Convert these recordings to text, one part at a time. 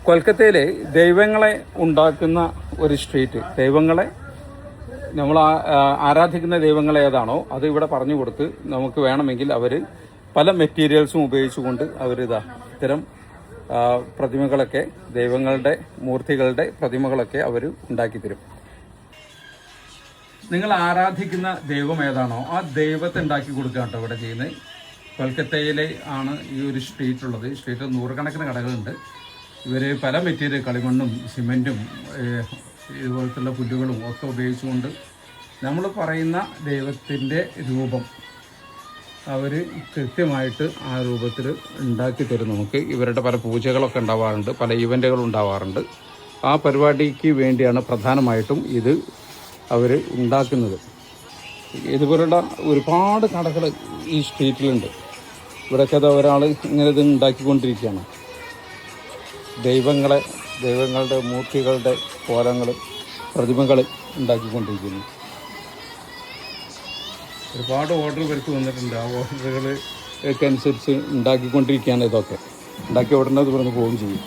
കൊൽക്കത്തയിലെ ദൈവങ്ങളെ ഉണ്ടാക്കുന്ന ഒരു സ്ട്രീറ്റ്, ദൈവങ്ങളെ നമ്മൾ ആരാധിക്കുന്ന ദൈവങ്ങൾ ഏതാണോ അത് ഇവിടെ പറഞ്ഞു കൊടുത്ത് നമുക്ക് വേണമെങ്കിൽ അവർ പല മെറ്റീരിയൽസും ഉപയോഗിച്ചുകൊണ്ട് അവരിതാ ഇത്തരം പ്രതിമകളൊക്കെ, ദൈവങ്ങളുടെ മൂർത്തികളുടെ പ്രതിമകളൊക്കെ അവർ ഉണ്ടാക്കി തരും. നിങ്ങൾ ആരാധിക്കുന്ന ദൈവം ഏതാണോ ആ ദൈവത്തെ ഉണ്ടാക്കി കൊടുക്കുക കേട്ടോ ഇവിടെ ചെയ്യുന്നത്. കൊൽക്കത്തയിലെ ആണ് ഈ ഒരു സ്ട്രീറ്റ് ഉള്ളത്. സ്ട്രീറ്റിൽ നൂറുകണക്കിന് കടകളുണ്ട്. ഇവർ പല മെറ്റീരിയൽ, കളിമണ്ണും സിമെൻറ്റും ഇതുപോലത്തുള്ള പുല്ലുകളും ഒക്കെ ഉപയോഗിച്ചുകൊണ്ട് നമ്മൾ പറയുന്ന ദൈവത്തിൻ്റെ രൂപം അവർ കൃത്യമായിട്ട് ആ രൂപത്തിൽ ഉണ്ടാക്കി തരും നമുക്ക്. ഇവരുടെ പല പൂജകളൊക്കെ ഉണ്ടാവാറുണ്ട്, പല ഇവൻറ്റുകളും ഉണ്ടാവാറുണ്ട്. ആ പരിപാടിക്ക് വേണ്ടിയാണ് പ്രധാനമായിട്ടും ഇത് അവർ ഉണ്ടാക്കുന്നത്. ഇതുപോലുള്ള ഒരുപാട് കടകൾ ഈ സ്ട്രീറ്റിലുണ്ട്. ഇവിടെയൊക്കെ അത് ഒരാൾ ഇങ്ങനെ ഇത് ഉണ്ടാക്കിക്കൊണ്ടിരിക്കുകയാണ്. ദൈവങ്ങളുടെ മൂർത്തികളുടെ കോലങ്ങൾ, പ്രതിമകൾ ഉണ്ടാക്കിക്കൊണ്ടിരിക്കുന്നു. ഒരുപാട് ഓർഡർ ഇവർക്ക് വന്നിട്ടുണ്ട്. ആ ഓർഡറുകൾക്ക് അനുസരിച്ച് ഉണ്ടാക്കിക്കൊണ്ടിരിക്കുകയാണ്. ഇതൊക്കെ ഉണ്ടാക്കി ഉടനെ ഇവിടുന്ന് പോവുകയും ചെയ്യും.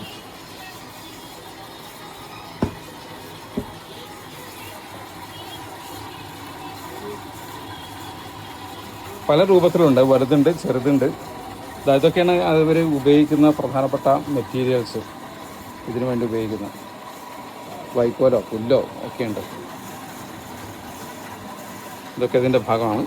പല രൂപത്തിലുണ്ട്, വലുതുണ്ട്, ചെറുതുണ്ട്. ഇതൊക്കെയാണ് അവർ ഉപയോഗിക്കുന്ന പ്രധാനപ്പെട്ട മെറ്റീരിയൽസ്. ഇതിനു വേണ്ടി ഉപയോഗിക്കുന്ന വൈക്കോലോ പുല്ലോ ഒക്കെയുണ്ട്. ഇതൊക്കെ ഇതിൻ്റെ ഭാഗമാണ്.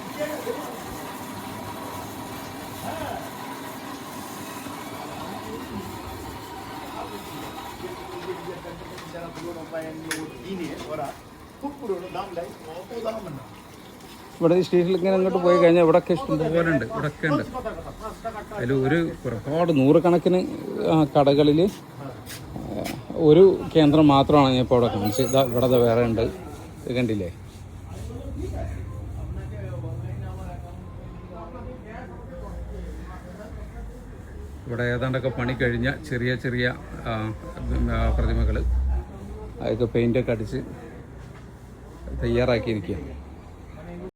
ഇവിടെ ഈ സ്ട്രീറ്റിൽ ഇങ്ങനെ അങ്ങോട്ട് പോയി കഴിഞ്ഞാൽ ഇവിടെയൊക്കെ ഇഷ്ടംപോലെ ഉണ്ട്. ഇവിടെയൊക്കെ ഉണ്ട്. അതിൽ ഒരുപാട് നൂറുകണക്കിന് കടകളിൽ ഒരു കേന്ദ്രം മാത്രമാണ് ഞാൻ ഇപ്പോൾ ഇവിടെ കാണിച്ചത്. ഇതാ ഇവിടെ വേറെ ഉണ്ട്, ഇത് കണ്ടില്ലേ? ഇവിടെ ഏതാണ്ടൊക്കെ പണി കഴിഞ്ഞ ചെറിയ ചെറിയ പ്രതിമകൾ അതൊക്കെ പെയിൻ്റൊക്കെ അടിച്ച് തയ്യാറാക്കിയിരിക്കുകയാണ്.